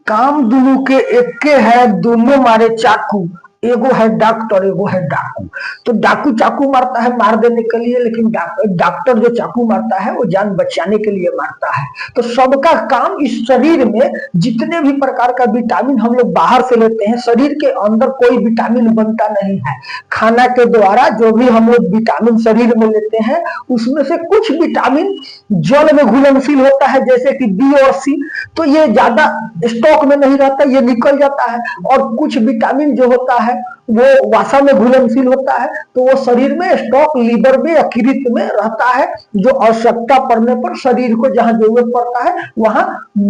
काम दुनू के एके है, दोनों मारे चाकू। एगो है डॉक्टर, एगो है डाकू। तो डाकू चाकू मारता है मार देने के लिए, लेकिन डॉक्टर जो चाकू मारता है वो जान बचाने के लिए मारता है। तो सबका काम इस शरीर में जितने भी प्रकार का विटामिन हम लोग बाहर से लेते हैं, शरीर के अंदर कोई विटामिन बनता नहीं है। खाना के द्वारा जो भी हम लोग विटामिन शरीर में लेते हैं, उसमें से कुछ विटामिन जल में घुलनशील होता है, जैसे कि बी और सी। तो ये ज्यादा स्टॉक में नहीं रहता, ये निकल जाता है। और कुछ विटामिन जो होता है वो वसा में घुलनशील होता है, तो वो शरीर में स्टॉक लीवर में यकृत में रहता है, जो आवश्यकता पड़ने पर शरीर को जहां जरूरत पड़ता है वहां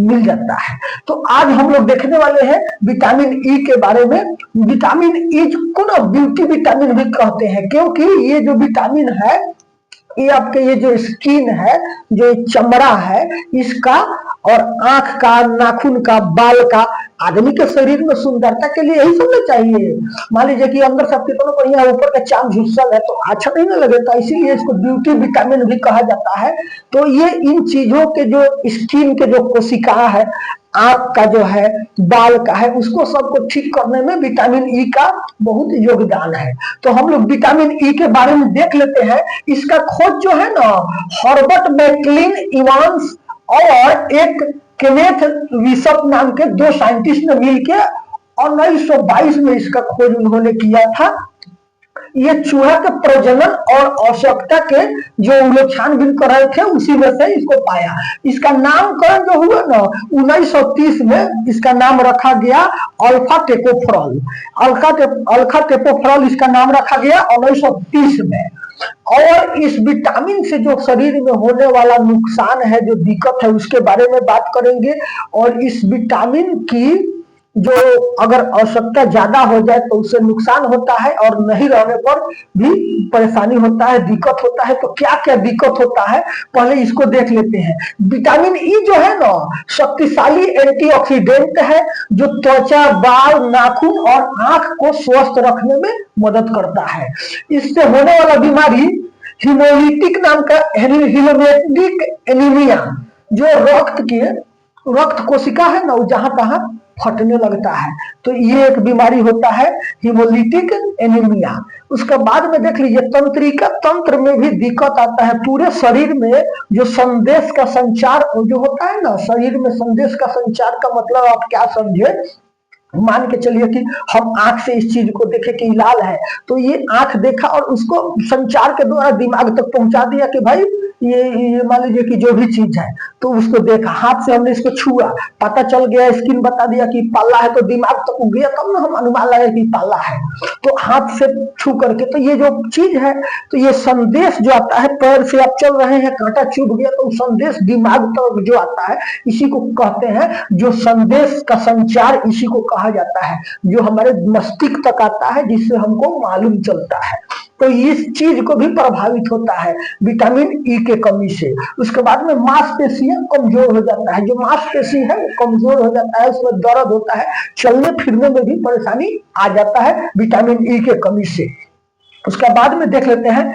मिल जाता है। तो आज हम लोग देखने वाले हैं विटामिन ई के बारे में। विटामिन ई को ना ब्यूटी विटामिन भी कहते हैं, क्योंकि ये जो विटामिन है ये आपके ये जो स्किन है, जो चमड़ा है इसका, और आंख का, नाखून का, बाल का, आदमी के शरीर में सुंदरता के लिए यही सब ना चाहिए। मान लीजिए कि अंदर सब कितना बढ़िया, ऊपर का चाम झुस्सल है तो अच्छा नहीं ना लगेगा, इसीलिए इसको ब्यूटी विटामिन भी कहा जाता है। तो ये इन चीजों के जो स्किन के जो कोशिका है, आंख का जो है, बाल का है, उसको सबको ठीक करने में विटामिन ई का बहुत योगदान है। तो हम लोग विटामिन ई के बारे में देख लेते हैं। इसका खोज जो है ना, हॉर्बर्ट मैकलिन इवांस और एक केनेथ विशप नाम के दो साइंटिस्ट ने मिलकर 1922 में इसका खोज उन्होंने किया था। ये चूहा के प्रजनन और आवश्यकता के जो लोग छानबीन कर रहे थे उसी में से इसको पाया। इसका नामकरण जो हुआ ना 1930 में, इसका नाम रखा गया अल्फा टेकोफरॉल। अल्फा टेकोफरॉल इसका नाम रखा गया 1930 में। और इस विटामिन से जो शरीर में होने वाला नुकसान है, जो दिक्कत है, उसके बारे में बात करेंगे। और इस विटामिन की जो अगर आवश्यकता ज्यादा हो जाए तो उससे नुकसान होता है, और नहीं रहने पर भी परेशानी होता है, दिक्कत होता है। तो क्या क्या दिक्कत होता है पहले इसको देख लेते हैं। विटामिन ई जो है ना शक्तिशाली एंटीऑक्सीडेंट है, जो त्वचा, बाल, नाखून और आंख को स्वस्थ रखने में मदद करता है। इससे होने वाला बीमारी हीमोलिटिक नाम का हीमोलिटिक एनीमिया, जो रक्त कोशिका है ना, जहां तहां फटने लगता है, तो ये एक बीमारी होता है हीमोलिटिक एनीमिया। उसके बाद में देख लीजिए तंत्रिका तंत्र में भी दिक्कत आता है। पूरे शरीर में जो संदेश का संचार जो होता है ना, शरीर में संदेश का संचार का मतलब आप क्या समझे, मान के चलिए कि हम आंख से इस चीज को देखे कि लाल है, तो ये आंख देखा और उसको संचार के द्वारा दिमाग तक पहुंचा दिया कि भाई ये मान लीजिए कि जो भी चीज है, तो उसको देखा, हाथ से हमने इसको छुआ, पता चल गया, स्किन बता दिया कि पाला है, तो दिमाग तक गया, तब ना हम अनुमान लगा कि पाला है, तो हाथ से छू करके। तो ये जो चीज है, तो ये संदेश जो आता है, पैर से आप चल रहे हैं, कांटा चुभ गया, तो संदेश दिमाग तक जो आता है, इसी को कहते हैं, जो संदेश का संचार इसी को कहा जाता है, जो हमारे मस्तिष्क तक आता है, जिससे हमको मालूम चलता है। तो इस चीज को भी प्रभावित होता है विटामिन ई के कमी से। उसके बाद में मांसपेशियां कमजोर हो जाता है, जो मांसपेशी है वो कमजोर हो जाता है, उसमें दर्द होता है, चलने फिरने में भी परेशानी आ जाता है विटामिन ई के कमी से। उसके बाद में देख लेते हैं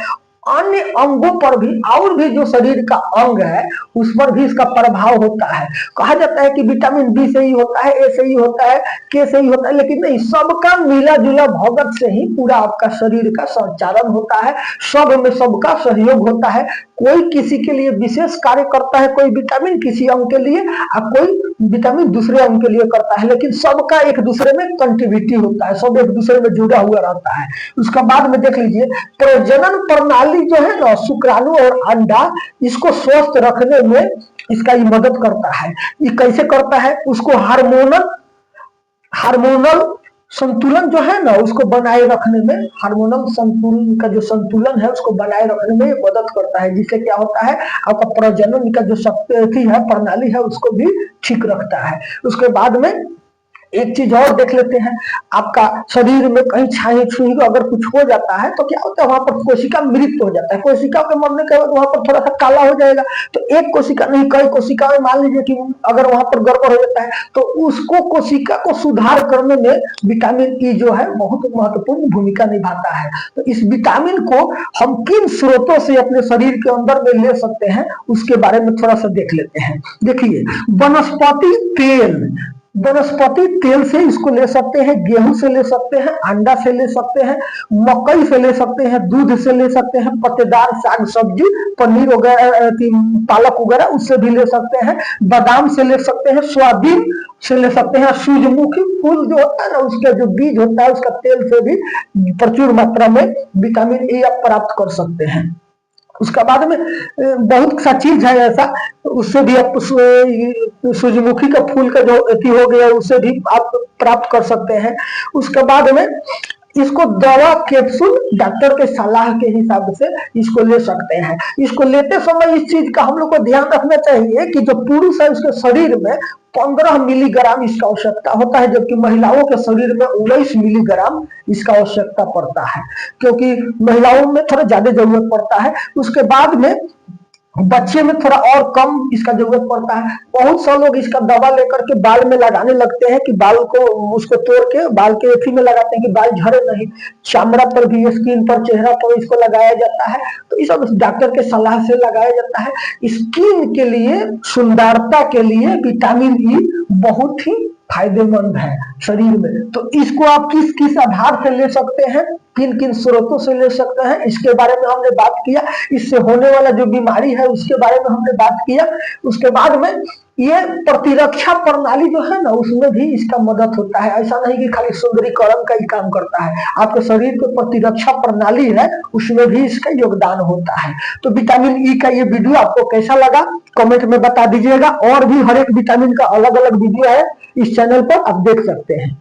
अन्य अंगों पर भी, और भी जो शरीर का अंग है उस पर भी इसका प्रभाव होता है। कहा जाता है कि विटामिन बी से ही होता है, ए से ही होता है, के से ही होता है, लेकिन नहीं, सबका मिला जुला भगत से ही पूरा आपका शरीर का संचालन होता है, सब में सबका सहयोग होता है। कोई किसी के लिए विशेष कार्य करता है, कोई विटामिन किसी अंग के लिए और कोई विटामिन दूसरे अंग के लिए करता है, लेकिन सबका एक दूसरे में कंट्रीब्यूटी होता है, सब एक दूसरे में जुड़ा हुआ रहता है। उसका बाद में देख लीजिए प्रजनन प्रणाली जो है ना, शुक्राणु और अंडा, इसको स्वस्थ रखने में इसका ये मदद करता है। ये कैसे करता है, उसको हार्मोनल संतुलन जो है ना, उसको बनाए रखने में, हार्मोनल संतुलन का जो संतुलन है उसको बनाए रखने में मदद करता है, जिससे क्या होता है आपका प्रजनन का जो शक्ति है, प्रणाली है, उसको भी ठीक रखता है। उसके बाद में एक चीज और देख लेते हैं, आपका शरीर में कहीं छाई छुई अगर कुछ हो जाता है तो क्या होता है, वहां पर कोशिका मृत हो जाता है, कोशिका के मरने के बाद वहां पर थोड़ा सा काला हो जाएगा। तो एक कोशिका नहीं, कई कोशिका में मान लीजिए कि अगर वहां पर गड़बड़ हो जाता है, तो उसको कोशिका को सुधार करने में विटामिन ई जो है बहुत महत्वपूर्ण भूमिका निभाता है। तो इस विटामिन को हम किन स्रोतों से अपने शरीर के अंदर में ले सकते हैं, उसके बारे में थोड़ा सा देख लेते हैं। देखिए वनस्पति तेल, वनस्पति तेल से इसको ले सकते हैं, गेहूं से ले सकते हैं, अंडा से ले सकते हैं, मकई से ले सकते हैं, दूध से ले सकते हैं, पत्तेदार साग सब्जी, पनीर वगैरह, पालक वगैरह उससे भी ले सकते हैं, बादाम से ले सकते हैं, सोयाबीन से ले सकते हैं, सूरजमुखी फूल जो होता है ना उसका जो बीज होता है उसका तेल से भी प्रचुर मात्रा में विटामिन ए आप प्राप्त कर सकते हैं। उसका बाद में बहुत सा चीज है ऐसा, उससे भी आप सूरजमुखी का फूल का जो अति हो गया उससे भी आप प्राप्त कर सकते हैं। उसके बाद में इसको दवा कैप्सूल डॉक्टर के सलाह के हिसाब से इसको ले सकते हैं। इसको लेते समय इस चीज का हम लोग को ध्यान रखना चाहिए कि जो पुरुष है उसके शरीर में 15 मिलीग्राम इसका आवश्यकता होता है, जबकि महिलाओं के शरीर में 19 मिलीग्राम इसका आवश्यकता पड़ता है, क्योंकि महिलाओं में थोड़ा ज्यादा जरूरत पड़ता है। उसके बाद में बच्चे में थोड़ा और कम इसका जरूरत पड़ता है। बहुत से लोग इसका दवा लेकर के बाल में लगाने लगते हैं कि बाल को उसको तोड़ के बाल के एथी में लगाते हैं कि बाल झड़े नहीं, चमड़ा पर भी, स्किन पर, चेहरा पर इसको लगाया जाता है। तो इस सब डॉक्टर के सलाह से लगाया जाता है। स्किन के लिए, सुंदरता के लिए विटामिन ई बहुत ही फायदेमंद है शरीर में। तो इसको आप किस किस आधार से ले सकते हैं, किन किन स्रोतों से ले सकते हैं, इसके बारे में हमने बात किया। इससे होने वाला जो बीमारी है उसके बारे में हमने बात किया। उसके बाद में ये प्रतिरक्षा प्रणाली जो है ना उसमें भी इसका मदद होता है। ऐसा नहीं कि खाली सुंदरीकरण का ही काम करता है, आपके शरीर की प्रतिरक्षा प्रणाली है उसमें भी इसका योगदान होता है। तो विटामिन ई का ये वीडियो आपको कैसा लगा कमेंट में बता दीजिएगा। और भी हर एक विटामिन का अलग अलग वीडियो है इस चैनल पर, आप देख सकते हैं।